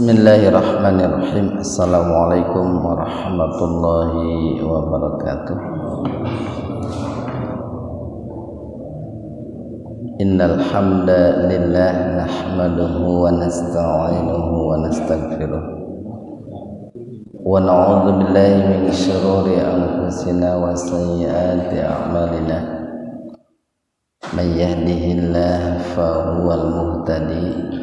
Bismillahirrahmanirrahim. Assalamualaikum warahmatullahi wabarakatuh. Innal hamdalillah nahmaduhu wa nasta'inuhu wa nastaghfiruh wa na'udzu billahi min shururi anfusina wa sayyiati a'malina. May yahdihillahu fa huwal muhtadi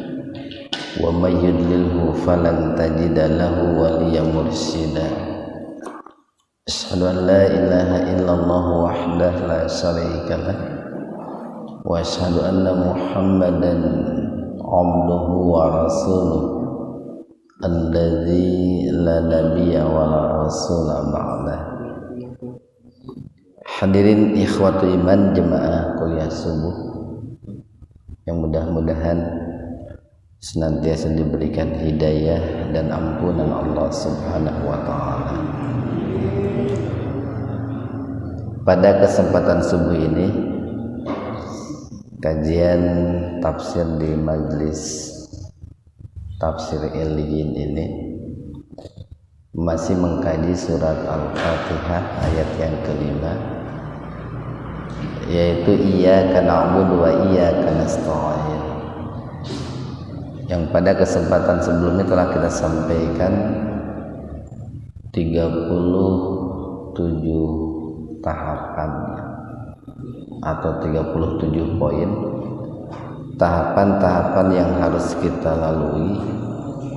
wa may yudlilhu falan tajida lahu waliyyan mursyida. Asyhadu an la ilaha illallah wahdahu la syarika lah wa asyhadu anna Muhammadan abduhu wa rasuluh alladzi la nabiyya wa la rasula ba'dah. Hadirin ikhwatu iman jemaah kuliah subuh yang mudah-mudahan senantiasa diberikan hidayah dan ampunan Allah Subhanahu wa ta'ala. Pada kesempatan subuh ini, kajian tafsir di Majelis Tafsir Illiyin ini masih mengkaji surat Al-Fatihah ayat yang kelima, yaitu iyyaka na'budu wa iyyaka nasta'in, yang pada kesempatan sebelumnya telah kita sampaikan 37 tahapannya atau 37 poin tahapan-tahapan yang harus kita lalui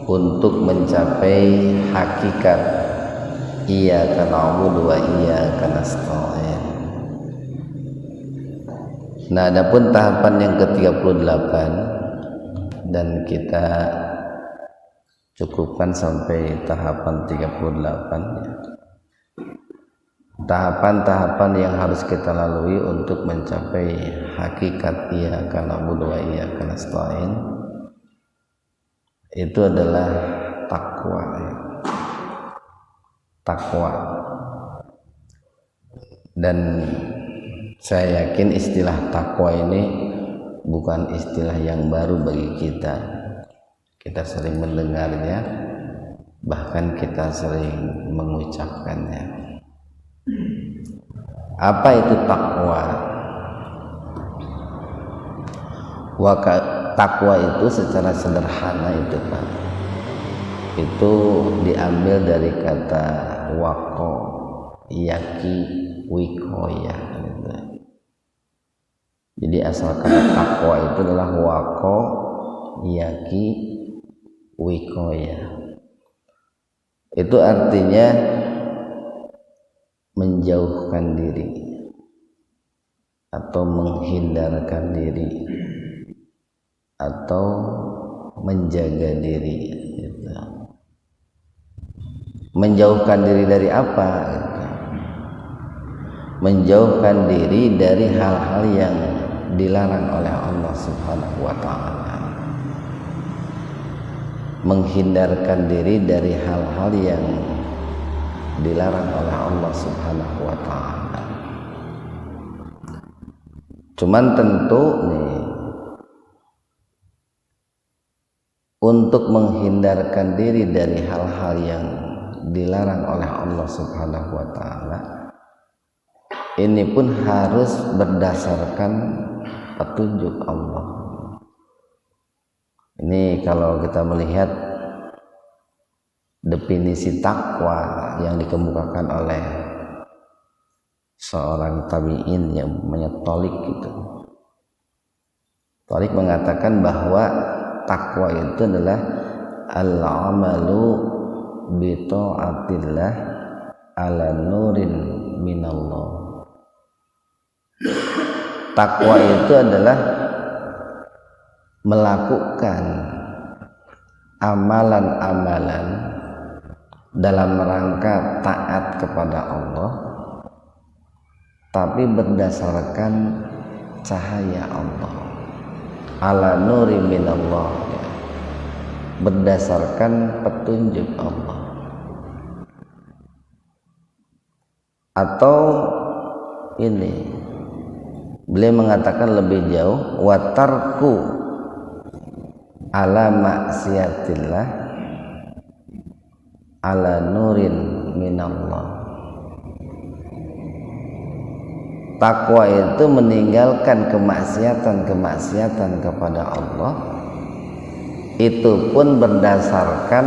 untuk mencapai hakikat iyyaka na'budu wa iyyaka nasta'in. Nah, adapun tahapan yang ke-38 dan kita cukupkan sampai tahapan 38, tahapan-tahapan yang harus kita lalui untuk mencapai hakikat iyyaka na'budu wa iyyaka nasta'in itu adalah takwa. Dan saya yakin istilah takwa ini bukan istilah yang baru bagi kita. Kita sering mendengarnya, bahkan kita sering mengucapkannya. Apa itu takwa? Takwa itu secara sederhana itu diambil dari kata waqo, yaki, wikoya. Jadi asal kata takwa itu adalah waqo, yaki, wikoya. Itu artinya menjauhkan diri atau menghindarkan diri atau menjaga diri gitu. Menjauhkan diri dari apa gitu. Menjauhkan diri dari hal-hal yang dilarang oleh Allah Subhanahu wa ta'ala, menghindarkan diri dari hal-hal yang dilarang oleh Allah Subhanahu wa ta'ala. Cuman tentu nih, untuk menghindarkan diri dari hal-hal yang dilarang oleh Allah Subhanahu wa ta'ala, ini pun harus berdasarkan petunjuk Allah. Ini kalau kita melihat definisi takwa yang dikemukakan oleh seorang tabi'in yang menyetolik gitu. Tolik mengatakan bahwa takwa itu adalah al-amalu bi ta'atillah ala nurin minallah. Takwa itu adalah melakukan amalan-amalan dalam rangka taat kepada Allah, tapi berdasarkan cahaya Allah, ala nuri minallah, berdasarkan petunjuk Allah. Atau ini beliau mengatakan lebih jauh, watarku ala maksiatillah ala nurin minallah. Takwa itu meninggalkan kemaksiatan kepada Allah, itu pun berdasarkan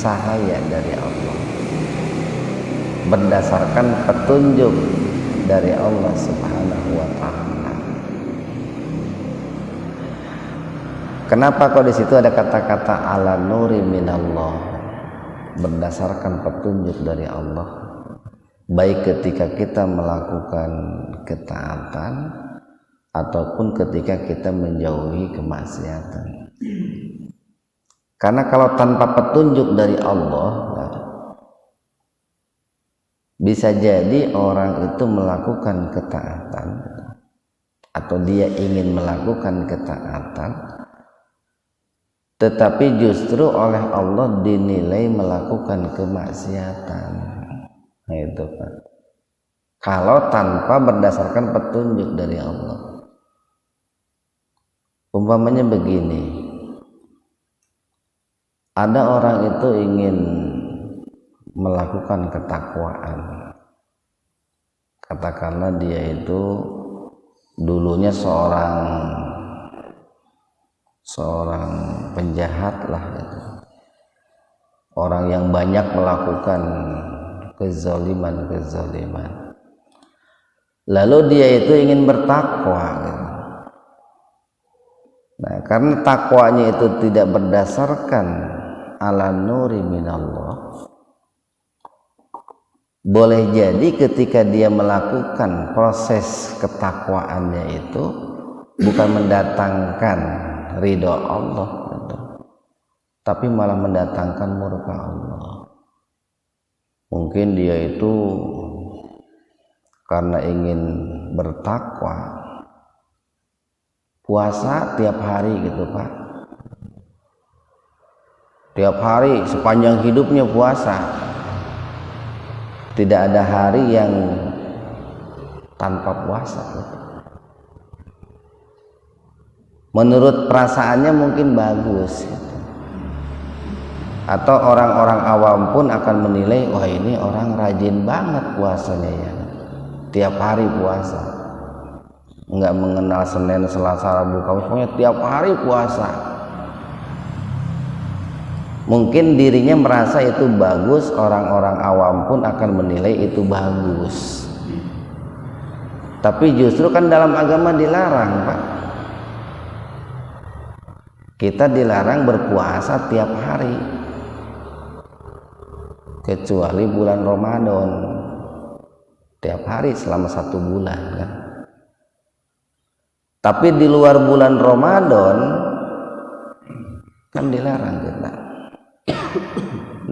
cahaya dari Allah, berdasarkan petunjuk dari Allah Subhanahu wa taala. Kenapa kok di situ ada kata-kata ala nuri minallah, berdasarkan petunjuk dari Allah, baik ketika kita melakukan ketaatan ataupun ketika kita menjauhi kemaksiatan. Karena kalau tanpa petunjuk dari Allah, bisa jadi orang itu melakukan ketaatan atau dia ingin melakukan ketaatan, tetapi justru oleh Allah dinilai melakukan kemaksiatan. Nah itu Pak, kalau tanpa berdasarkan petunjuk dari Allah. Umpamanya begini, ada orang itu ingin melakukan ketakwaan, katakanlah dia itu dulunya seorang penjahat lah gitu. Orang yang banyak melakukan kezaliman. Lalu dia itu ingin bertakwa gitu. Nah, karena takwanya itu tidak berdasarkan ala nuri minallah, boleh jadi ketika dia melakukan proses ketakwaannya itu bukan mendatangkan ridho Allah gitu, tapi malah mendatangkan murka Allah. Mungkin dia itu karena ingin bertakwa puasa tiap hari gitu Pak, tiap hari sepanjang hidupnya puasa, tidak ada hari yang tanpa puasa gitu. Menurut perasaannya mungkin bagus gitu. Atau orang-orang awam pun akan menilai, wah ini orang rajin banget puasanya ya, tiap hari puasa, nggak mengenal Senin, Selasa, Rabu, Kamis, pokoknya tiap hari puasa. Mungkin dirinya merasa itu bagus, orang-orang awam pun akan menilai itu bagus. Tapi justru kan dalam agama dilarang Pak, kita dilarang berpuasa tiap hari kecuali bulan Ramadan, tiap hari selama 1 bulan kan. Tapi di luar bulan Ramadan kan dilarang kita.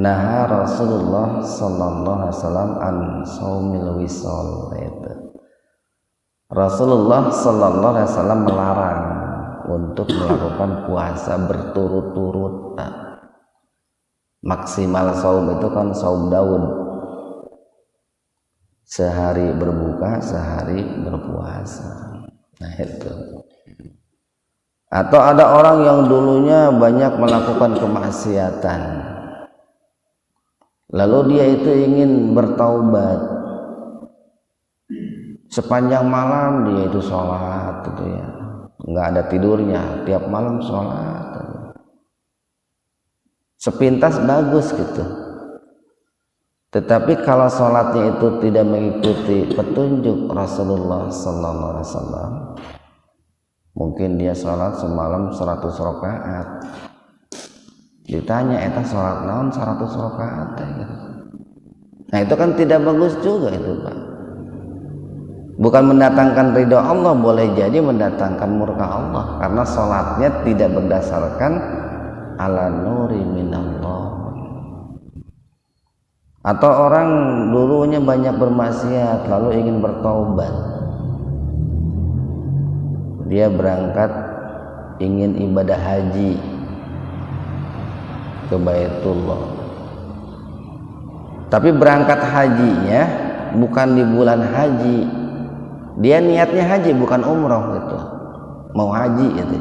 Nah, Rasulullah sallallahu alaihi wasallam an shaumil wisal itu. Rasulullah sallallahu alaihi wasallam melarang untuk melakukan puasa berturut-turut. Maksimal saum itu kan saum Daud, sehari berbuka, sehari berpuasa. Nah itu. Atau ada orang yang dulunya banyak melakukan kemaksiatan, lalu dia itu ingin bertaubat, sepanjang malam dia itu sholat gitu ya, nggak ada tidurnya, tiap malam sholat. Sepintas bagus gitu, tetapi kalau sholatnya itu tidak mengikuti petunjuk Rasulullah sallallahu alaihi wasallam, mungkin dia sholat semalam 100 rakaat, ditanya eta sholat naon 100 rakaat gitu. Nah itu kan tidak bagus juga itu Pak, bukan mendatangkan ridho Allah, boleh jadi mendatangkan murka Allah, karena sholatnya tidak berdasarkan ala nuri minallah. Atau orang dulunya banyak bermaksiat lalu ingin bertaubat, dia berangkat ingin ibadah haji ke Baitullah, tapi berangkat hajinya bukan di bulan haji, dia niatnya haji bukan umroh gitu, mau haji gitu.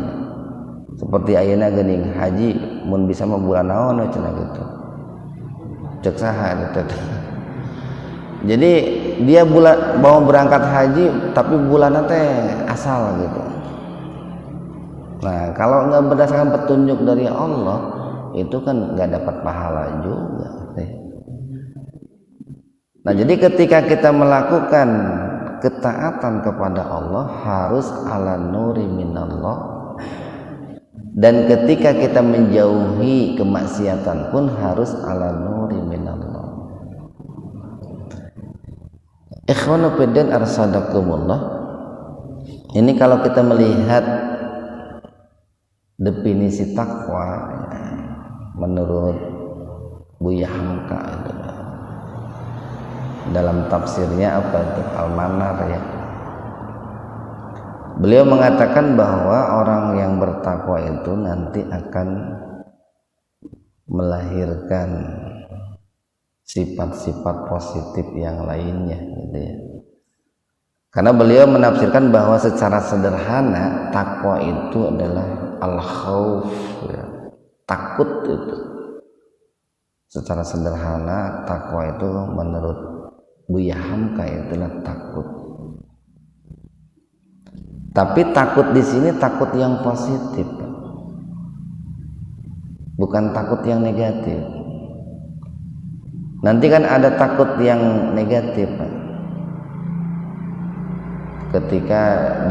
Seperti ayeuna geuning haji mun bisa mah bulan naon cenah gitu. cek saha itu. Jadi dia mau berangkat haji tapi bulannya teh asal gitu. Nah kalau nggak berdasarkan petunjuk dari Allah itu kan nggak dapat pahala juga. Nah jadi ketika kita melakukan ketaatan kepada Allah harus ala nuri minallah, dan ketika kita menjauhi kemaksiatan pun harus ala nuri minallah. Ikhwanu fiddin arsadakumullah. Ini kalau kita melihat definisi takwa menurut Buya Hamka itu dalam tafsirnya apa itu Al-Manar ya. Beliau mengatakan bahwa orang yang bertakwa itu nanti akan melahirkan sifat-sifat positif yang lainnya gitu ya. Karena beliau menafsirkan bahwa secara sederhana takwa itu adalah al-khauf ya. Takut itu. Secara sederhana takwa itu menurut Buya Hamka itulah takut. Tapi takut di sini takut yang positif. Bukan takut yang negatif. Nanti kan ada takut yang negatif, ketika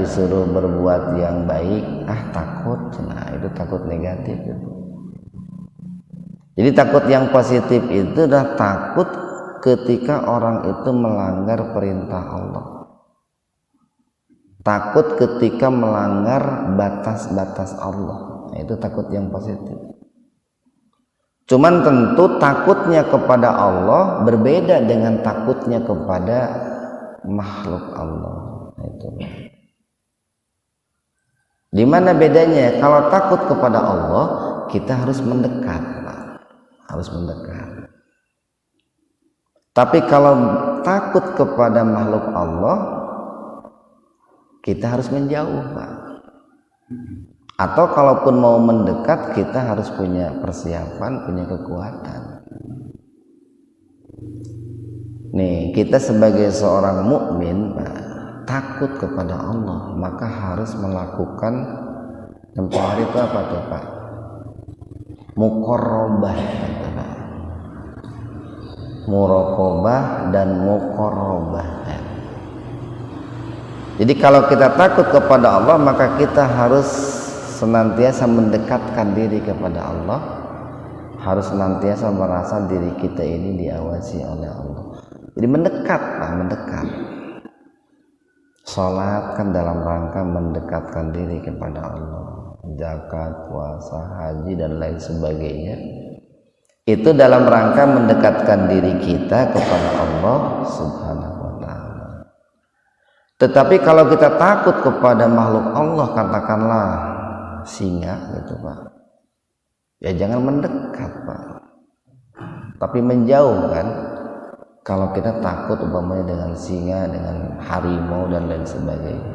disuruh berbuat yang baik, takut, nah itu takut negatif. Jadi takut yang positif itu adalah takut ketika orang itu melanggar perintah Allah, takut ketika melanggar batas-batas Allah, nah, itu takut yang positif. Cuman tentu takutnya kepada Allah berbeda dengan takutnya kepada makhluk Allah. Itu. Di mana bedanya? Kalau takut kepada Allah, kita harus mendekat, harus mendekat. Tapi kalau takut kepada makhluk Allah, kita harus menjauh, Pak. Atau kalaupun mau mendekat, kita harus punya persiapan, punya kekuatan. Nih, kita sebagai seorang mukmin, takut kepada Allah, maka harus melakukan tempoh hari itu apa tuh Pak? Muqarrabah, muraqabah dan muqarrabah. Jadi kalau kita takut kepada Allah, maka kita harus senantiasa mendekatkan diri kepada Allah, harus senantiasa merasa diri kita ini diawasi oleh Allah. Jadi mendekat, Pak, mendekat. Salat kan dalam rangka mendekatkan diri kepada Allah. Zakat, puasa, haji dan lain sebagainya, itu dalam rangka mendekatkan diri kita kepada Allah Subhanahu wa ta'ala. Tetapi kalau kita takut kepada makhluk Allah, katakanlah singa gitu Pak, ya jangan mendekat Pak, tapi menjauh kan. Kalau kita takut umpamanya dengan singa, dengan harimau dan lain sebagainya.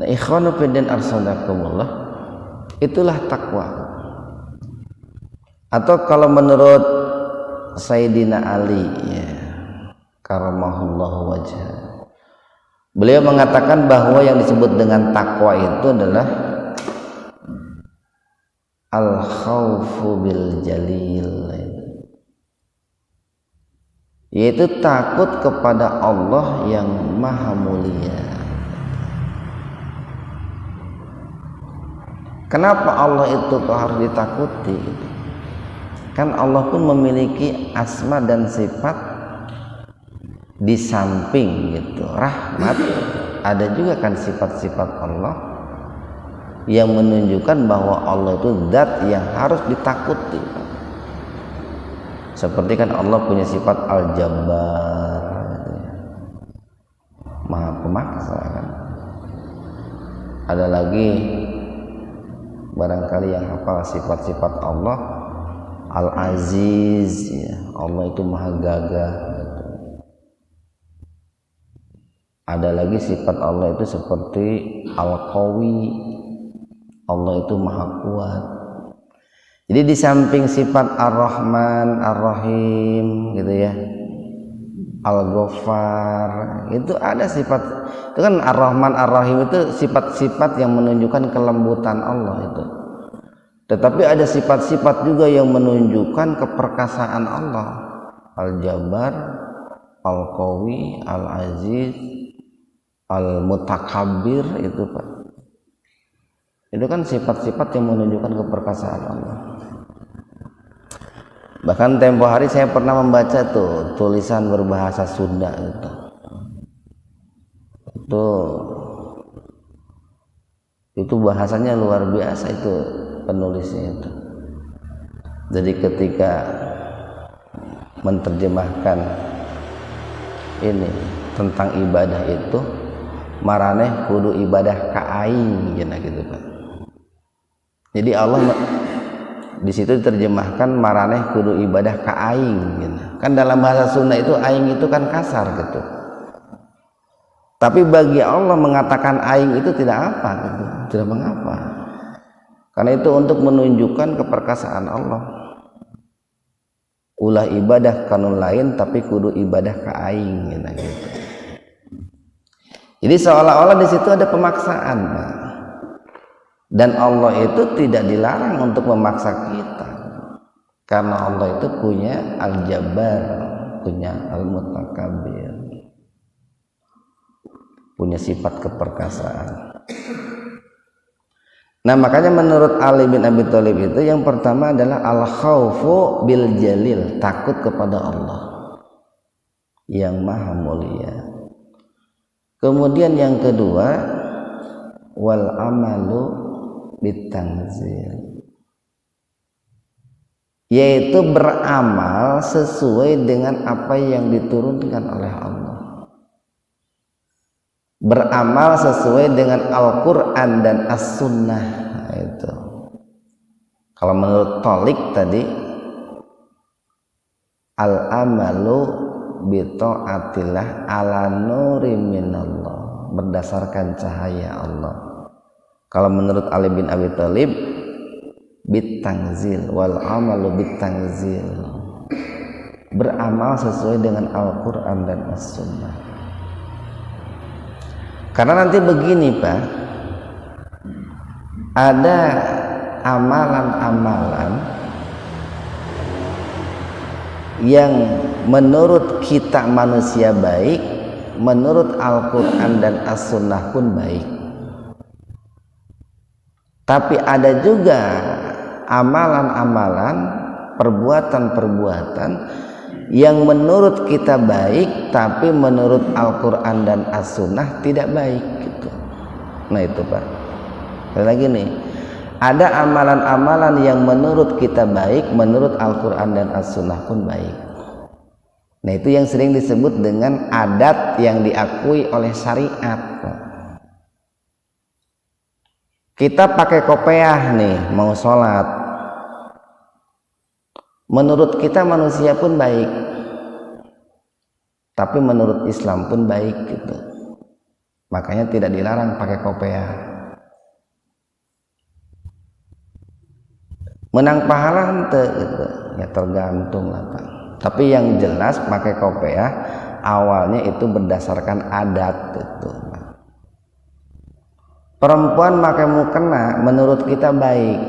Nah, ikhwanu fiddin arsadakumullah, itulah takwa. Atau kalau menurut Sayyidina Ali ya, karamahullahu wajhah, beliau mengatakan bahwa yang disebut dengan takwa itu adalah al-khaufu bil jalil, yaitu takut kepada Allah yang maha mulia. Kenapa Allah itu harus ditakuti? Kan Allah pun memiliki asma dan sifat di samping gitu rahmat, ada juga kan sifat-sifat Allah yang menunjukkan bahwa Allah itu zat yang harus ditakuti. Seperti kan Allah punya sifat al-jabbar, maha pemaksa kan. Ada lagi barangkali yang hafal sifat-sifat Allah, al-aziz ya, Allah itu maha gagah. Ada lagi sifat Allah itu seperti al-qawi, Allah itu maha kuat. Jadi di samping sifat Ar-Rahman, Ar-Rahim gitu ya, Al-Ghaffar, itu ada sifat itu kan Ar-Rahman, Ar-Rahim itu sifat-sifat yang menunjukkan kelembutan Allah itu. Tetapi ada sifat-sifat juga yang menunjukkan keperkasaan Allah. Al-Jabbar, Al-Qawi, Al-Aziz, Al-Mutakabbir itu Pak. Itu kan sifat-sifat yang menunjukkan keperkasaan Allah. Bahkan tempo hari saya pernah membaca tuh tulisan berbahasa Sunda gitu. Itu bahasanya luar biasa itu penulisnya itu. Jadi ketika menerjemahkan ini tentang ibadah itu, maraneh kudu ibadah ka aing gitu Pak. Jadi Allah di situ diterjemahkan maraneh kudu ibadah ka aing gitu. Kan dalam bahasa Sunda itu aing itu kan kasar gitu. Tapi bagi Allah mengatakan aing itu tidak apa gitu. Tidak mengapa. Karena itu untuk menunjukkan keperkasaan Allah. Ulah ibadah kanun lain tapi kudu ibadah ka aing gitu. Jadi seolah-olah di situ ada pemaksaan, Pak. Dan Allah itu tidak dilarang untuk memaksa kita, karena Allah itu punya Al-Jabbar, punya Al-Mutakabbir, punya sifat keperkasaan. Nah makanya menurut Ali bin Abi Thalib itu yang pertama adalah al-khaufu bil jalil, takut kepada Allah yang maha mulia. Kemudian yang kedua, wal amalu bitanzil, yaitu beramal sesuai dengan apa yang diturunkan oleh Allah, beramal sesuai dengan Al-Quran dan As-Sunnah. Nah, itu kalau menurut Tolik tadi, al-amalu bita'atillah ala nuri minallah, berdasarkan cahaya Allah. Kalau menurut Ali bin Abi Thalib, bitangzil, wal amalu bitangzil, beramal sesuai dengan Al-Quran dan As-Sunnah. Karena nanti begini Pak, ada amalan-amalan yang menurut kita manusia baik, menurut Al-Quran dan As-Sunnah pun baik. Tapi ada juga amalan-amalan, perbuatan-perbuatan yang menurut kita baik, tapi menurut Al-Quran dan As-Sunnah tidak baik gitu. Nah itu Pak. Sekali lagi nih, ada amalan-amalan yang menurut kita baik, menurut Al-Quran dan As-Sunnah pun baik. Nah itu yang sering disebut dengan adat yang diakui oleh syariat. Kita pakai kopiah nih mau sholat, menurut kita manusia pun baik, tapi menurut Islam pun baik gitu. Makanya tidak dilarang pakai kopiah. Menang pahala ente gitu. Ya tergantung lah Pak. Tapi yang jelas pakai kopiah awalnya itu berdasarkan adat gitu. Perempuan pakai mukena menurut kita baik,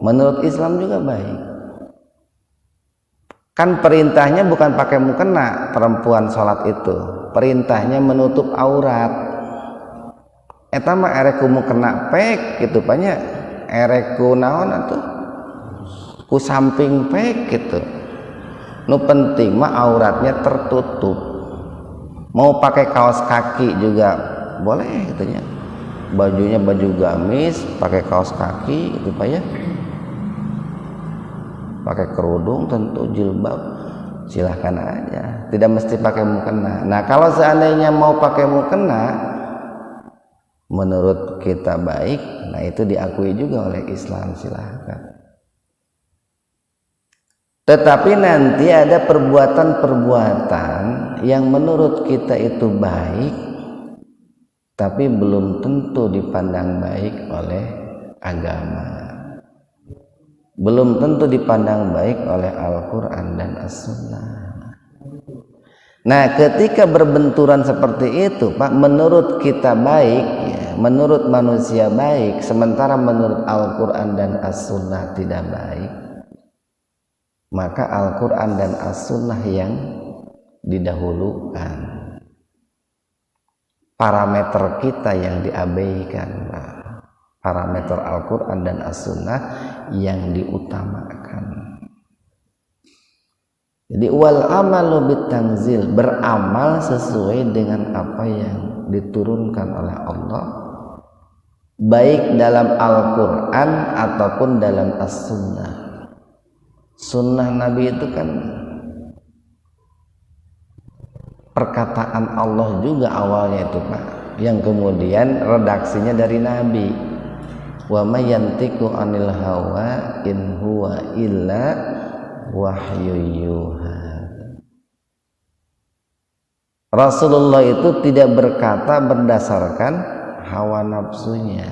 menurut Islam juga baik. Kan perintahnya bukan pakai mukena perempuan sholat itu, perintahnya menutup aurat. Eta mah ereku mukena pek gitu banyak, ereku naon atuh ku samping pek gitu. Nu penting mah auratnya tertutup. Mau pakai kaos kaki juga boleh gitu ya. Bajunya baju gamis, pakai kaos kaki gitu Pak ya. Pakai kerudung tentu jilbab silahkan aja, tidak mesti pakai mukena. Nah kalau seandainya mau pakai mukena menurut kita baik, nah itu diakui juga oleh Islam, silahkan. Tetapi nanti ada perbuatan-perbuatan yang menurut kita itu baik, tapi belum tentu dipandang baik oleh agama. belum tentu dipandang baik oleh Al-Quran dan As-Sunnah. Nah, ketika berbenturan seperti itu, Pak, menurut kita baik, ya, menurut manusia baik, sementara menurut Al-Quran dan As-Sunnah tidak baik, maka Al-Quran dan As-Sunnah yang didahulukan. Parameter kita yang diabaikan, Pak. Parameter Al-Quran dan As-Sunnah yang diutamakan. Jadi wal amalu bitanzil, beramal sesuai dengan apa yang diturunkan oleh Allah, baik dalam Al-Quran ataupun dalam As-Sunnah. Sunnah Nabi itu kan perkataan Allah juga awalnya itu, Pak, yang kemudian redaksinya dari Nabi. Wa may yantiqu anil hawa in huwa illa wahyu yuha. Rasulullah itu tidak berkata berdasarkan hawa nafsunya,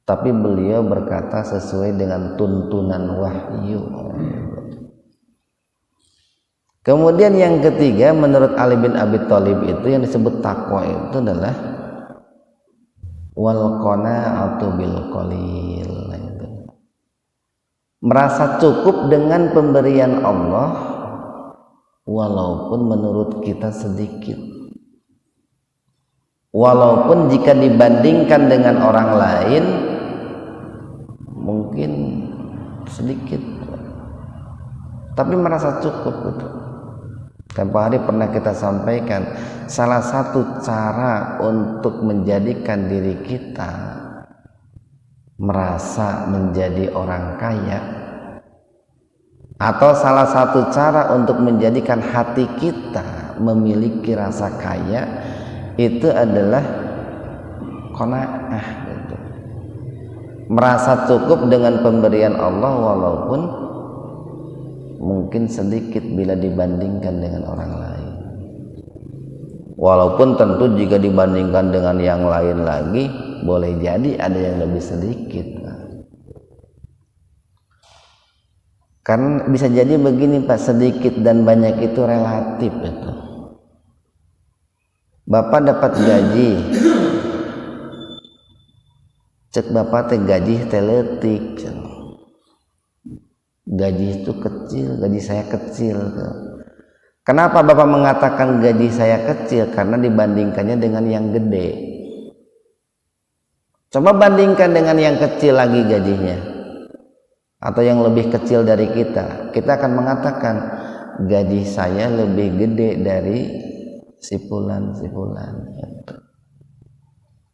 tapi beliau berkata sesuai dengan tuntunan wahyu. Kemudian yang ketiga, menurut Ali bin Abi Thalib itu yang disebut takwa itu adalah wal qanaatu bil qalil. Merasa cukup dengan pemberian Allah walaupun menurut kita sedikit, walaupun jika dibandingkan dengan orang lain mungkin sedikit, tapi merasa cukup gitu. Tempo hari pernah kita sampaikan, salah satu cara untuk menjadikan diri kita merasa menjadi orang kaya, atau salah satu cara untuk menjadikan hati kita memiliki rasa kaya, itu adalah qanaah gitu. Merasa cukup dengan pemberian Allah walaupun mungkin sedikit bila dibandingkan dengan orang lain. Walaupun tentu jika dibandingkan dengan yang lain lagi boleh jadi ada yang lebih sedikit. Kan bisa jadi begini, Pak, sedikit dan banyak itu relatif itu. Bapak dapat gaji, cek bapak teh gaji teletik, gaji itu kecil, gaji saya kecil. Kenapa bapak mengatakan gaji saya kecil? Karena dibandingkannya dengan yang gede. Coba bandingkan dengan yang kecil lagi gajinya, atau yang lebih kecil dari kita. Kita akan mengatakan gaji saya lebih gede dari sipulan.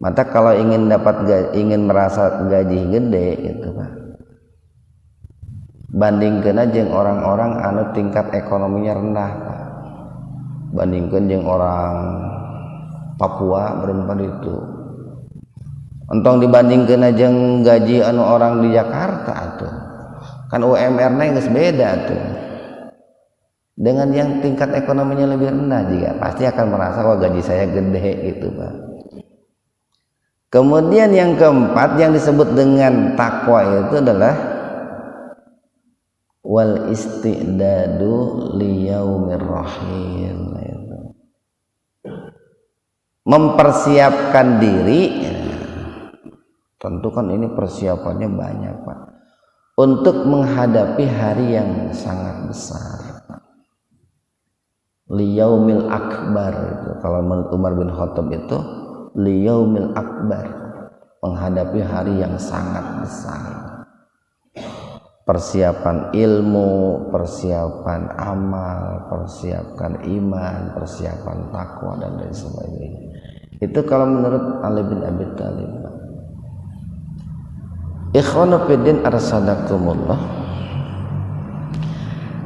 Maka kalau ingin merasa gaji gede itu, Pak, bandingkan aja yang orang-orang anu tingkat ekonominya rendah, Pak. Bandingkan yang orang Papua berempat itu. Entong dibandingkan aja gaji anu orang di Jakarta tuh. Kan UMR-nya geus beda tuh. Dengan yang tingkat ekonominya lebih rendah juga pasti akan merasa wah gaji saya gede gitu, Pak. Kemudian yang keempat yang disebut dengan takwa itu adalah wal istidadu liyaumir rahil. Mempersiapkan diri, tentu kan ini persiapannya banyak, Pak, untuk menghadapi hari yang sangat besar, liyaumil akbar itu. Kalau Umar bin Khattab itu liyaumil akbar, menghadapi hari yang sangat besar. Persiapan ilmu, persiapan amal, persiapan iman, persiapan takwa dan lain sebagainya. Itu kalau menurut Ali bin Abi Thalib. Ikhwanu fiddin arsadakumullah.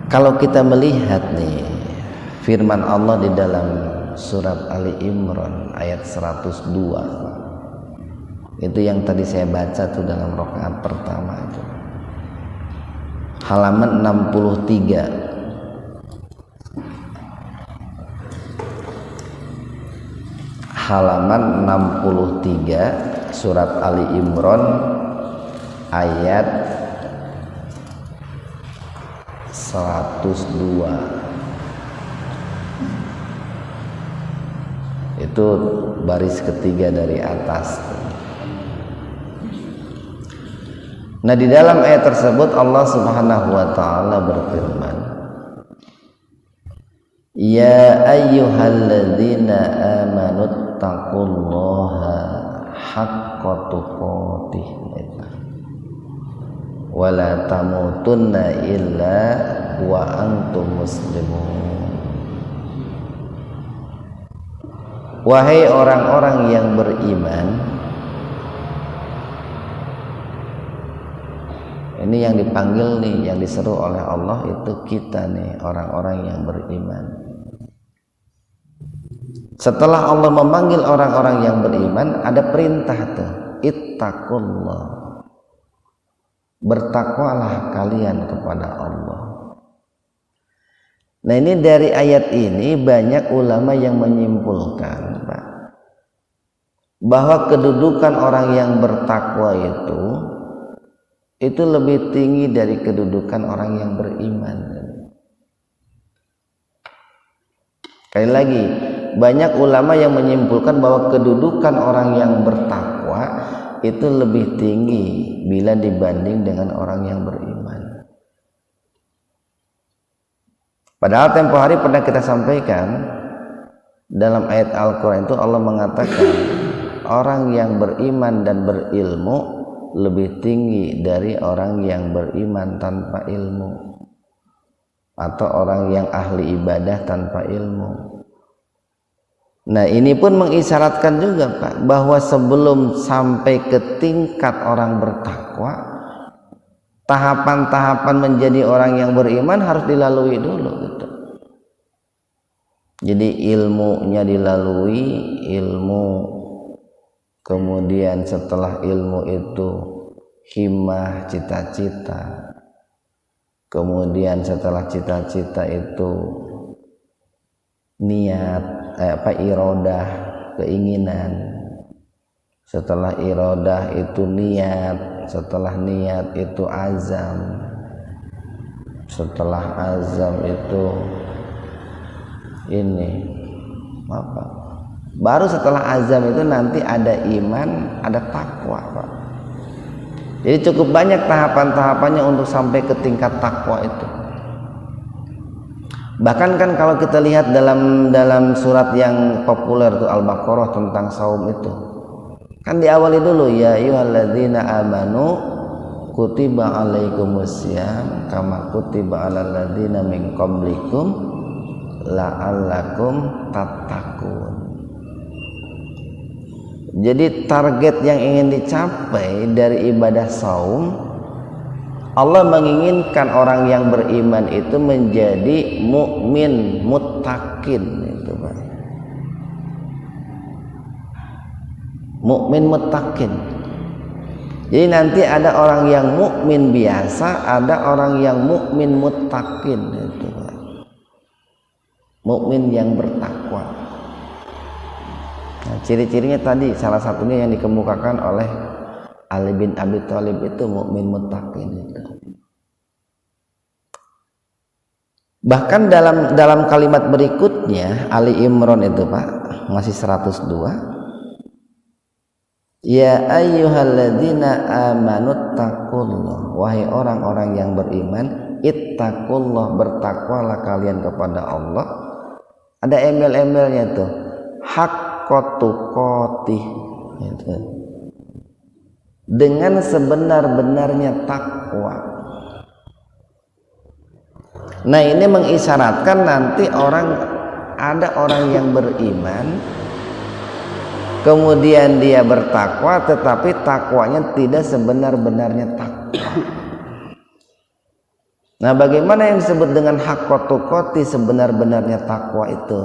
Kalau kita melihat nih firman Allah di dalam surat Ali Imran ayat 102, itu yang tadi saya baca tuh dalam rakaat pertama itu, halaman 63. Halaman 63 surat Ali Imran ayat 102. Itu baris ketiga dari atas. Nah, di dalam ayat tersebut Allah Subhanahu wa taala berfirman, "Ya ayyuhalladzina amanu taqullaha haqqa tuqatih wa la tamutunna illa wa antum muslimun." Wahai orang-orang yang beriman, ini yang dipanggil nih, yang diseru oleh Allah itu kita nih, orang-orang yang beriman. Setelah Allah memanggil orang-orang yang beriman, ada perintah tuh, ittaqullah, bertakwalah kalian kepada Allah. Nah, ini dari ayat ini banyak ulama yang menyimpulkan, Pak, bahwa kedudukan orang yang bertakwa itu lebih tinggi dari kedudukan orang yang beriman. Sekali lagi, banyak ulama yang menyimpulkan bahwa kedudukan orang yang bertakwa itu lebih tinggi bila dibanding dengan orang yang beriman. Padahal tempo hari pernah kita sampaikan dalam ayat Al-Quran itu Allah mengatakan orang yang beriman dan berilmu lebih tinggi dari orang yang beriman tanpa ilmu, atau orang yang ahli ibadah tanpa ilmu. Nah, ini pun mengisyaratkan juga, Pak, bahwa sebelum sampai ke tingkat orang bertakwa, tahapan-tahapan menjadi orang yang beriman harus dilalui dulu gitu. Jadi ilmunya dilalui, ilmu, kemudian setelah ilmu itu himmah, cita-cita, kemudian setelah cita-cita itu niat, iradah, keinginan, setelah iradah itu niat, setelah niat itu azam, setelah azam itu ini apa? Baru setelah azam itu nanti ada iman, ada takwa, Pak. Jadi cukup banyak tahapan-tahapannya untuk sampai ke tingkat takwa itu. Bahkan kan kalau kita lihat dalam surat yang populer itu Al-Baqarah tentang saum itu, kan diawali dulu, ya ayyuhalladzina amanu kutiba alaikumussyam kama kutiba alal ladzina min qablikum la'allakum tattaqun. Jadi target yang ingin dicapai dari ibadah saum, Allah menginginkan orang yang beriman itu menjadi mukmin muttaqin itu, Pak. Mukmin muttaqin. Jadi nanti ada orang yang mukmin biasa, ada orang yang mukmin muttaqin itu, Pak. Mukmin yang bertakwa. Nah, ciri-cirinya tadi salah satunya yang dikemukakan oleh Ali bin Abi Thalib itu mukmin muttaqin itu. Bahkan dalam kalimat berikutnya Ali Imran itu, Pak, masih 102. Ya ayyuhalladzina amanu taqullah, wahai orang-orang yang beriman, ittaqullah, bertakwalah kalian kepada Allah. Ada embel-embelnya tuh, haqqa tuqatih gitu. Dengan sebenar-benarnya takwa. Nah, ini mengisyaratkan nanti ada orang yang beriman, kemudian dia bertakwa, tetapi takwanya tidak sebenar-benarnya takwa. Nah, bagaimana yang disebut dengan haqqa tuqatih, sebenar-benarnya takwa itu?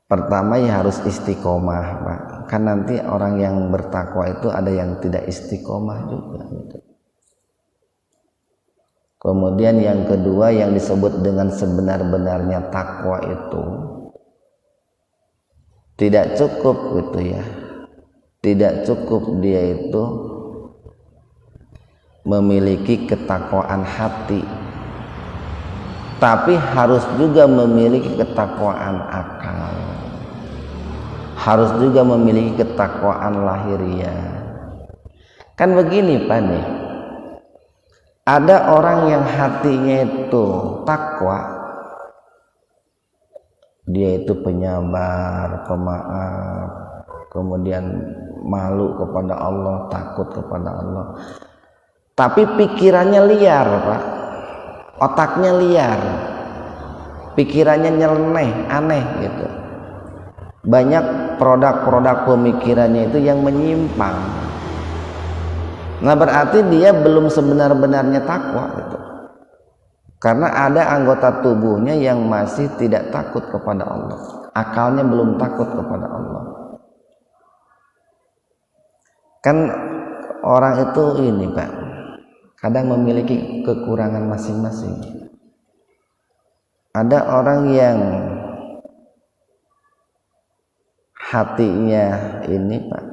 Pertama ya harus istiqomah, Pak. Kan nanti orang yang bertakwa itu ada yang tidak istiqomah juga gitu. Kemudian yang kedua yang disebut dengan sebenar-benarnya takwa itu tidak cukup gitu ya. Tidak cukup dia itu memiliki ketakwaan hati, tapi harus juga memiliki ketakwaan akal, harus juga memiliki ketakwaan lahiriah. Kan begini Pak nih, ada orang yang hatinya itu takwa, dia itu penyabar, pemaaf, kemudian malu kepada Allah, takut kepada Allah, tapi pikirannya liar Pak, otaknya liar, pikirannya nyeleneh, aneh gitu. Banyak produk-produk pemikirannya itu yang menyimpang. Nah berarti dia belum sebenar-benarnya takwa gitu. Karena ada anggota tubuhnya yang masih tidak takut kepada Allah, akalnya belum takut kepada Allah. Kan orang itu ini Pak, kadang memiliki kekurangan masing-masing. Ada orang yang hatinya ini Pak,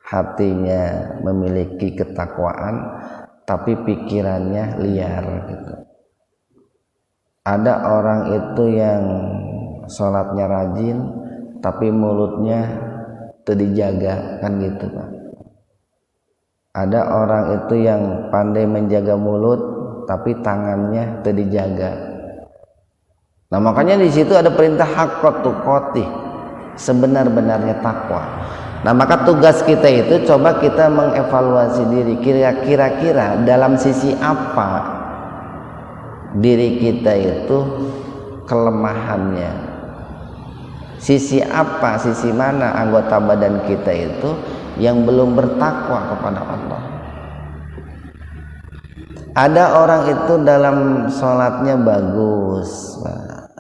hatinya memiliki ketakwaan tapi pikirannya liar gitu. Ada orang itu yang sholatnya rajin tapi mulutnya terdijaga, kan gitu Pak. Ada orang itu yang pandai menjaga mulut tapi tangannya terdijaga. Nah makanya di situ ada perintah haqqat tuqatih, sebenar-benarnya takwa. Nah maka tugas kita itu coba kita mengevaluasi diri, kira-kira dalam sisi apa diri kita itu kelemahannya, sisi apa, sisi mana anggota badan kita itu yang belum bertakwa kepada Allah. Ada orang itu dalam sholatnya bagus,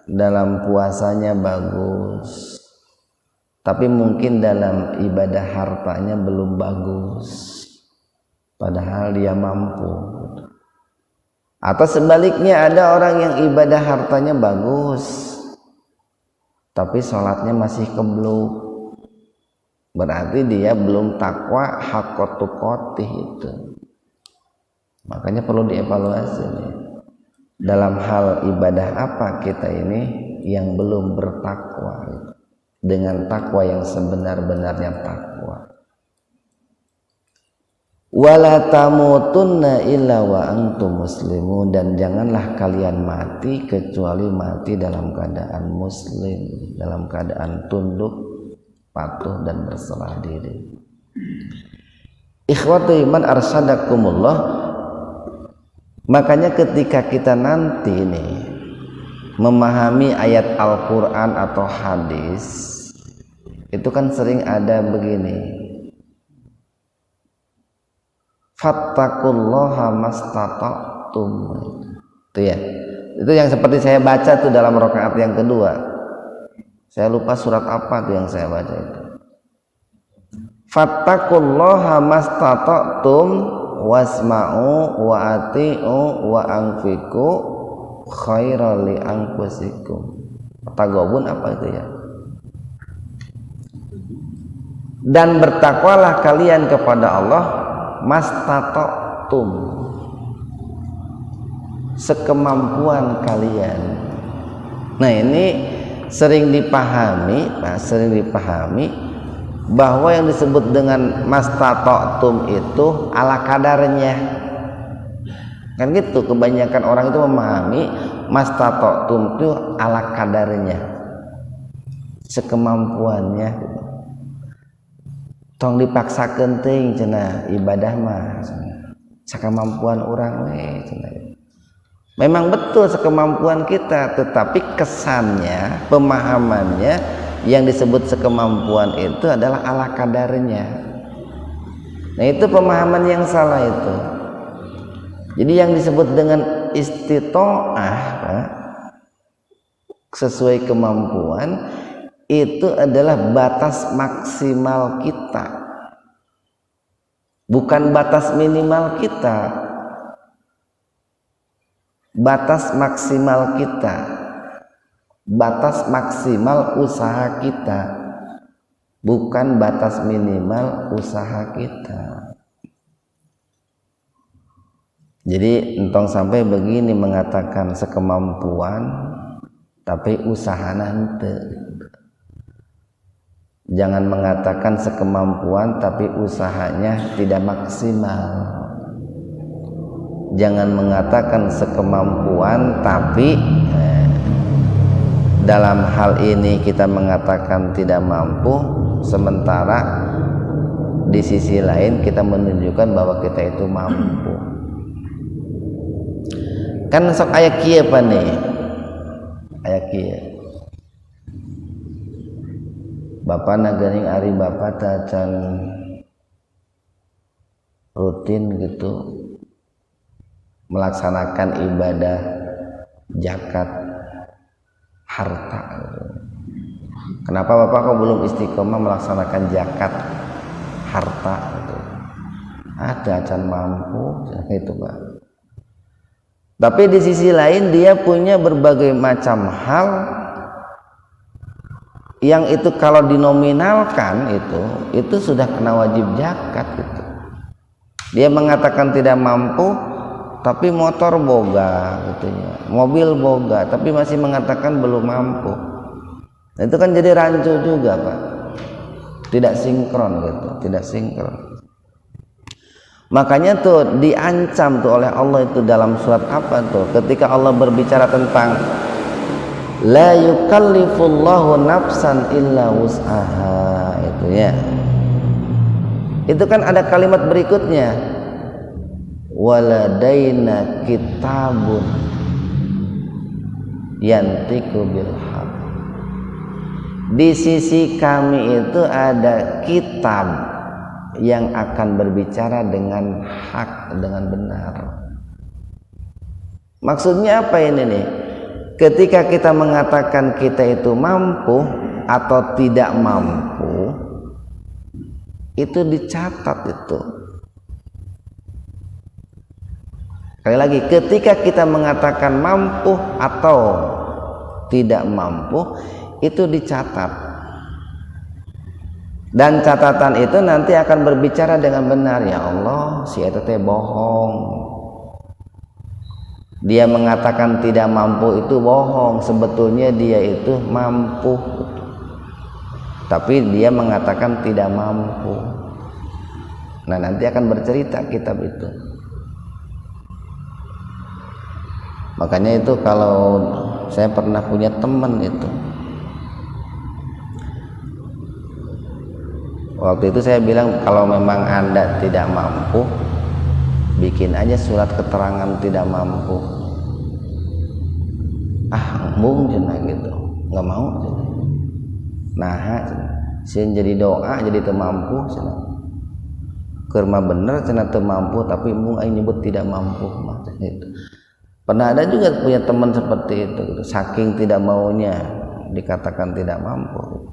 dalam puasanya bagus, tapi mungkin dalam ibadah hartanya belum bagus, padahal dia mampu. Atau sebaliknya ada orang yang ibadah hartanya bagus tapi sholatnya masih kebluk, berarti dia belum takwa haqqat tuqatih itu. Makanya perlu dievaluasi nih, dalam hal ibadah apa kita ini yang belum bertakwa dengan takwa yang sebenar-benarnya takwa. Wala tamutunna illa wa antum muslimun, dan janganlah kalian mati kecuali mati dalam keadaan muslim, dalam keadaan tunduk, patuh dan berserah diri. Ikhwatu iman arsyadakumullah. Makanya ketika kita nanti nih memahami ayat Al-Quran atau hadis, itu kan sering ada begini, fattaqullaha mastata'tum, itu ya, itu yang seperti saya baca tuh dalam rakaat yang kedua. Saya lupa surat apa tuh yang saya baca itu. Fattaqullaha mastata'tum wasma'u wa ati'u wa anfiqu khairal li anfusikum. Tagobun apa itu ya? Dan bertakwalah kalian kepada Allah mastata'tum, sekemampuan kalian. Nah ini sering dipahami bahwa yang disebut dengan mastata'tum itu ala kadarnya, kan gitu. Kebanyakan orang itu memahami mastata'tum itu ala kadarnya, sekemampuannya. Tong dipaksakeun teuing cenah ibadah mah sakemampuan orang we cenah. Memang betul sekemampuan kita, tetapi kesannya, pemahamannya yang disebut sekemampuan itu adalah ala kadarnya. Nah itu pemahaman yang salah itu. Jadi yang disebut dengan istita'ah sesuai kemampuan itu adalah batas maksimal kita, bukan batas minimal kita. Batas maksimal kita, batas maksimal usaha kita, bukan batas minimal usaha kita. Jadi entong sampai begini mengatakan sekemampuan tapi usahana henteu. Jangan mengatakan sekemampuan tapi usahanya tidak maksimal. Jangan mengatakan sekemampuan tapi dalam hal ini kita mengatakan tidak mampu, sementara di sisi lain kita menunjukkan bahwa kita itu mampu. Kan sok aya kieu apa nih? Aya kieu. Bapak nagaring ari bapak tacan rutin gitu melaksanakan ibadah zakat harta. Kenapa bapak kok belum istiqomah melaksanakan zakat harta gitu? Ada acan mampu itu pak. Tapi di sisi lain dia punya berbagai macam hal yang itu kalau dinominalkan itu sudah kena wajib zakat gitu. Dia mengatakan tidak mampu tapi motor boga gitu ya, mobil boga tapi masih mengatakan belum mampu. Nah, itu kan jadi rancu juga pak, tidak sinkron gitu, tidak sinkron. Makanya tuh diancam tuh oleh Allah itu dalam surat apa tuh, ketika Allah berbicara tentang la yukallifullahu nafsan illa wus'aha itu ya. Itu kan ada kalimat berikutnya, waladaina kitabun yantiqu bil haq. Di sisi kami itu ada kitab yang akan berbicara dengan hak, dengan benar. Maksudnya apa ini nih? Ketika kita mengatakan kita itu mampu atau tidak mampu, itu dicatat itu. Sekali lagi, ketika kita mengatakan mampu atau tidak mampu, itu dicatat. Dan catatan itu nanti akan berbicara dengan benar. Ya Allah, si eta teh bohong. Dia mengatakan tidak mampu itu bohong. Sebetulnya dia itu mampu, tapi dia mengatakan tidak mampu. Nah, nanti akan bercerita kitab itu. Makanya itu kalau saya pernah punya teman itu, waktu itu saya bilang kalau memang Anda tidak mampu, bikin aja surat keterangan tidak mampu. Embung cenah gitu, nggak mau cenah. Nah, sih jadi doa jadi teu mampu cenah. Keur mah bener cenah teu mampu, tapi embung aing nyebut tidak mampu mah itu. Pernah ada juga punya teman seperti itu gitu. Saking tidak maunya dikatakan tidak mampu.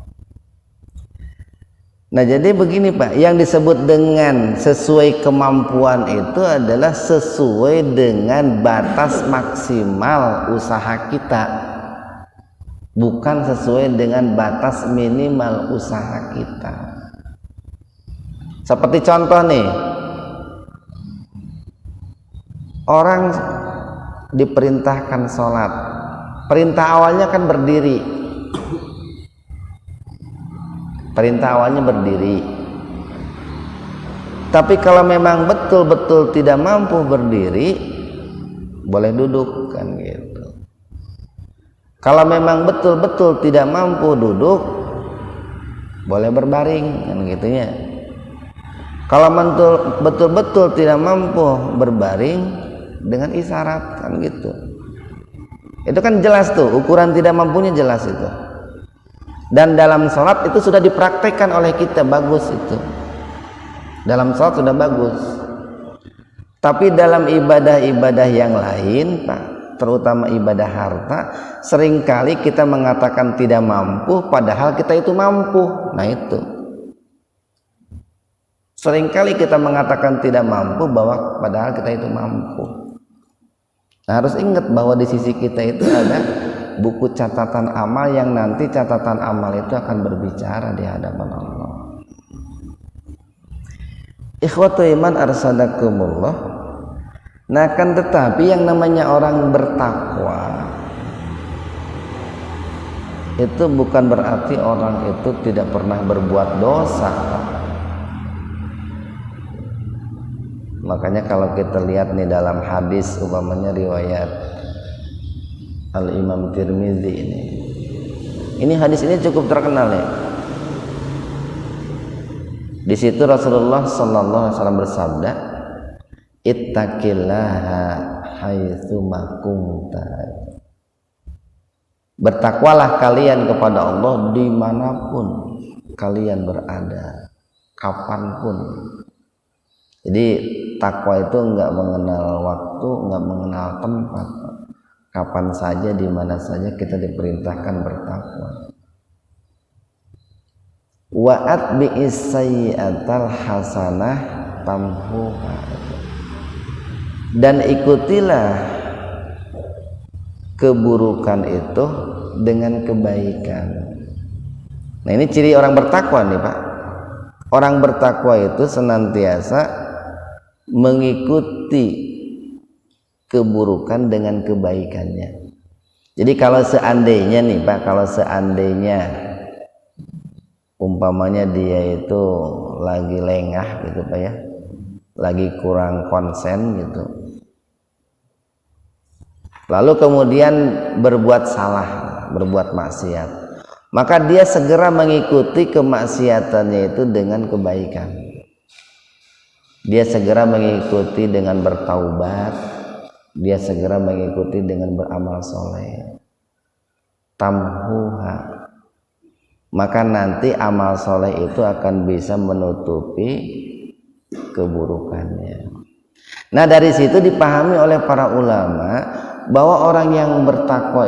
Nah, jadi begini Pak, yang disebut dengan sesuai kemampuan itu adalah sesuai dengan batas maksimal usaha kita, bukan sesuai dengan batas minimal usaha kita. Seperti contoh nih, orang diperintahkan sholat, perintah awalnya kan berdiri. Perintah awalnya berdiri. Tapi kalau memang betul-betul tidak mampu berdiri, boleh duduk kan gitu. Kalau memang betul-betul tidak mampu duduk, boleh berbaring kan gitu ya. Kalau betul-betul tidak mampu berbaring, dengan isyarat kan gitu. Itu kan jelas tuh, ukuran tidak mampunya jelas itu. Dan dalam sholat itu sudah dipraktekkan oleh kita, bagus itu. Dalam sholat sudah bagus. Tapi dalam ibadah-ibadah yang lain Pak, terutama ibadah harta, seringkali kita mengatakan tidak mampu padahal kita itu mampu. Nah itu, seringkali kita mengatakan tidak mampu bahwa padahal kita itu mampu. Nah, harus ingat bahwa di sisi kita itu ada buku catatan amal yang nanti catatan amal itu akan berbicara di hadapan Allah. Ikhwatu iman arsadakumullah. Nah kan tetapi yang namanya orang bertakwa itu bukan berarti orang itu tidak pernah berbuat dosa. Makanya kalau kita lihat nih dalam hadis umpamanya riwayat Al-Imam Tirmizi ini hadis ini cukup terkenal ya. Di situ Rasulullah sallallahu alaihi wasallam bersabda, "Ittaqillaha haitsu ma kunta." Bertakwalah kalian kepada Allah dimanapun kalian berada, kapanpun. Jadi takwa itu enggak mengenal waktu, enggak mengenal tempat. Kapan saja, di mana saja kita diperintahkan bertakwa. Wa atbi'is sayyi'atal hasanah tamhuha. Dan ikutilah keburukan itu dengan kebaikan. Nah ini ciri orang bertakwa nih Pak. Orang bertakwa itu senantiasa mengikuti keburukan dengan kebaikannya. Jadi kalau seandainya nih Pak, kalau seandainya umpamanya dia itu lagi lengah gitu Pak ya, lagi kurang konsen gitu, lalu kemudian berbuat salah, berbuat maksiat, maka dia segera mengikuti kemaksiatannya itu dengan kebaikan. Dia segera mengikuti dengan bertaubat, dia segera mengikuti dengan beramal soleh. Tamhuha, maka nanti amal soleh itu akan bisa menutupi keburukannya. Nah dari situ dipahami oleh para ulama bahwa orang yang bertakwa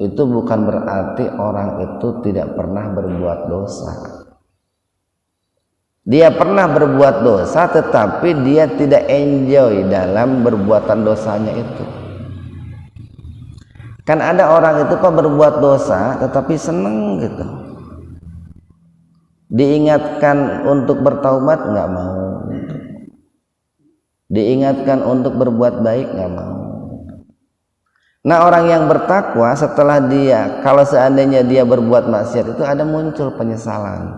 itu bukan berarti orang itu tidak pernah berbuat dosa. Dia pernah berbuat dosa tetapi dia tidak enjoy dalam perbuatan dosanya itu. Kan ada orang itu Pak berbuat dosa tetapi seneng gitu. Diingatkan untuk bertaubat nggak mau. Diingatkan untuk berbuat baik nggak mau. Nah orang yang bertakwa setelah dia, kalau seandainya dia berbuat maksiat itu ada muncul penyesalan,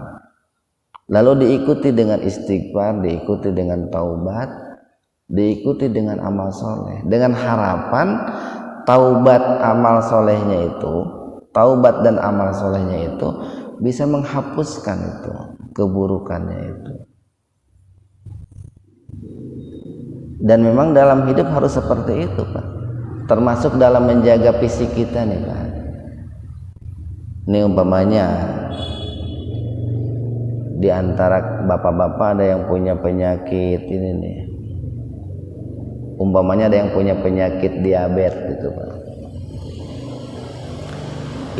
lalu diikuti dengan istighfar, diikuti dengan taubat, diikuti dengan amal soleh, dengan harapan taubat amal solehnya itu, taubat dan amal solehnya itu bisa menghapuskan itu keburukannya itu. Dan memang dalam hidup harus seperti itu Pak, termasuk dalam menjaga fisik kita nih Pak. Ini umpamanya di antara bapak-bapak ada yang punya penyakit ini nih, umpamanya ada yang punya penyakit diabetes gitu Pak.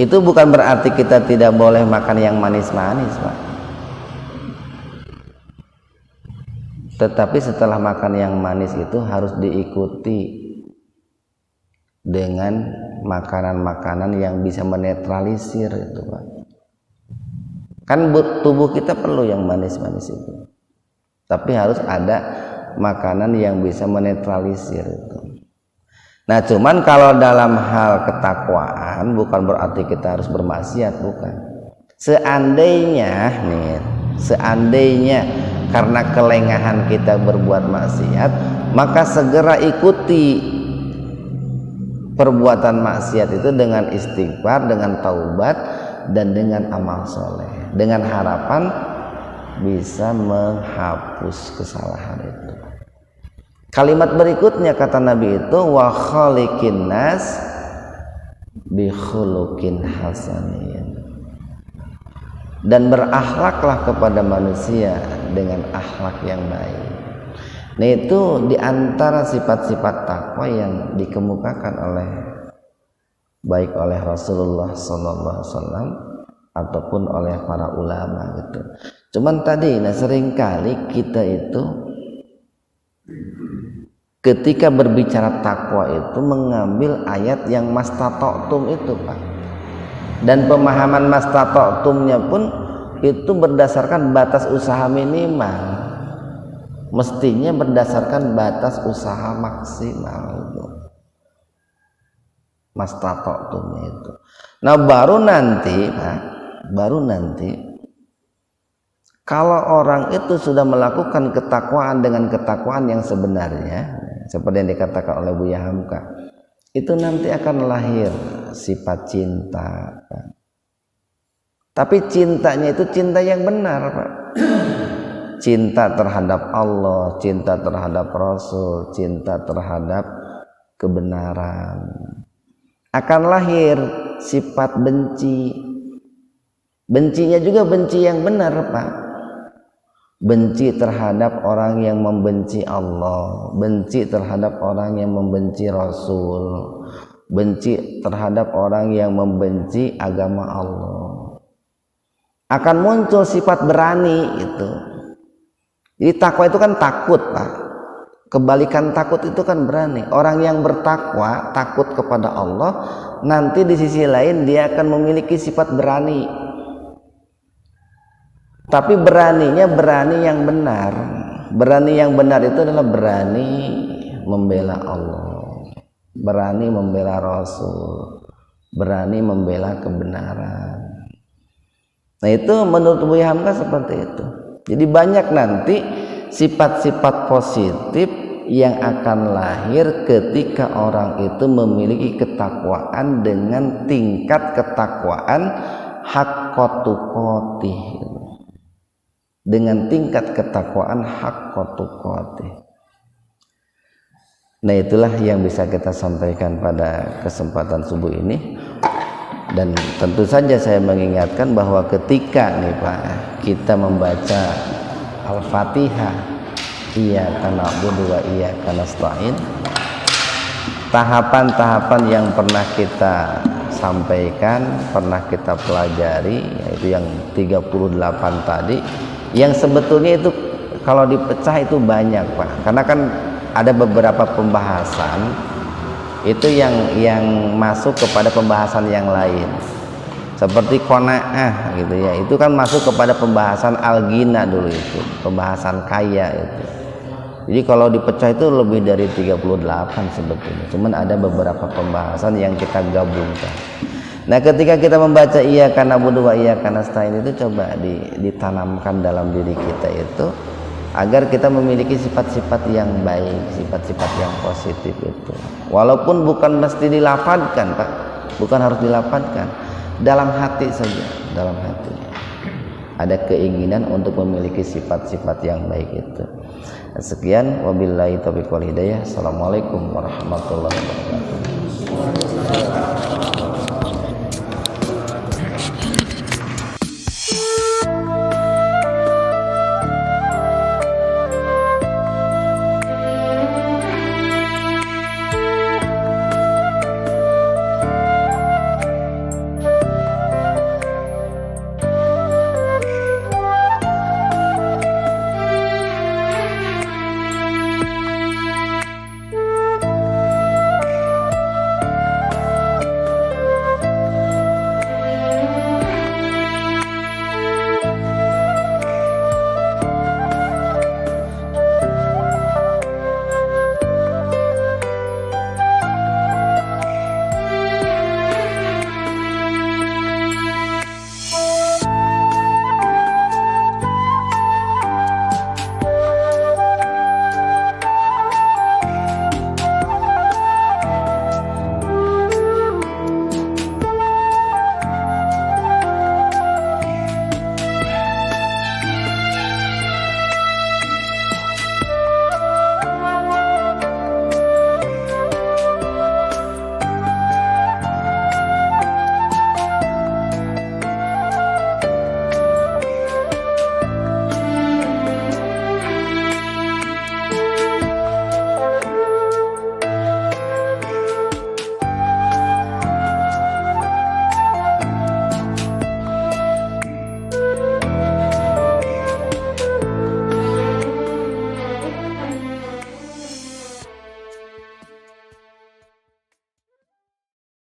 Itu bukan berarti kita tidak boleh makan yang manis-manis Pak. Tetapi setelah makan yang manis itu harus diikuti dengan makanan-makanan yang bisa menetralisir itu Pak. Kan tubuh kita perlu yang manis-manis itu, tapi harus ada makanan yang bisa menetralisir itu. Nah cuman kalau dalam hal ketakwaan bukan berarti kita harus bermaksiat, bukan. Seandainya nih, seandainya karena kelengahan kita berbuat maksiat, maka segera ikuti perbuatan maksiat itu dengan istighfar, dengan taubat, dan dengan amal soleh, dengan harapan bisa menghapus kesalahan itu. Kalimat berikutnya kata Nabi itu, wa khaliqin nas bi khuluqin hasanin, dan berakhlaklah kepada manusia dengan akhlak yang baik. Nah itu diantara sifat-sifat takwa yang dikemukakan oleh baik oleh Rasulullah SAW ataupun oleh para ulama gitu. Cuman tadi seringkali kita itu ketika berbicara takwa itu mengambil ayat yang mastata'tum itu Pak, dan pemahaman mastata'tumnya pun itu berdasarkan batas usaha minimal. mestinya berdasarkan batas usaha maksimal itu, mastata'tum itu. Nah baru nanti kalau orang itu sudah melakukan ketakwaan dengan ketakwaan yang sebenarnya, seperti yang dikatakan oleh Buya Hamka, itu nanti akan lahir sifat cinta. Tapi cintanya itu cinta yang benar, Pak. Cinta terhadap Allah, cinta terhadap Rasul, cinta terhadap kebenaran. Akan lahir sifat benci. Bencinya juga benci yang benar, Pak. Benci terhadap orang yang membenci Allah, benci terhadap orang yang membenci Rasul, benci terhadap orang yang membenci agama Allah. Akan muncul sifat berani itu. Jadi takwa itu kan takut, Pak. Kebalikan takut itu kan berani. Orang yang bertakwa, takut kepada Allah, nanti di sisi lain dia akan memiliki sifat berani. Tapi beraninya berani yang benar. Berani yang benar itu adalah berani membela Allah, berani membela Rasul, berani membela kebenaran. Nah itu menurut Buya Hamka seperti itu. Jadi banyak nanti sifat-sifat positif yang akan lahir ketika orang itu memiliki ketakwaan dengan tingkat ketakwaan haqqatu qatih, dengan tingkat ketakwaan haqqatu qatih. Nah itulah yang bisa kita sampaikan pada kesempatan subuh ini. Dan tentu saja saya mengingatkan bahwa ketika nih Pak, kita membaca Al-Fatihah, iyyaka na'budu wa iyyaka nasta'in, tahapan-tahapan yang pernah kita sampaikan, pernah kita pelajari, yaitu yang 38 tadi, yang sebetulnya itu kalau dipecah itu banyak Pak, karena kan ada beberapa pembahasan itu yang masuk kepada pembahasan yang lain, seperti qanaah gitu ya, itu kan masuk kepada pembahasan al-ghina dulu, itu pembahasan kaya itu. Jadi kalau dipecah itu lebih dari 38 sebetulnya, cuman ada beberapa pembahasan yang kita gabungkan. Nah ketika kita membaca iyyaka na'budu wa iyyaka nasta'in itu coba ditanamkan dalam diri kita itu, agar kita memiliki sifat-sifat yang baik, sifat-sifat yang positif itu. Walaupun bukan mesti dilafadzkan Pak, bukan harus dilafadzkan, dalam hati saja, dalam hati ada keinginan untuk memiliki sifat-sifat yang baik itu. Sekian, wabillahi taufiq wal hidayah. Assalamualaikum warahmatullahi wabarakatuh.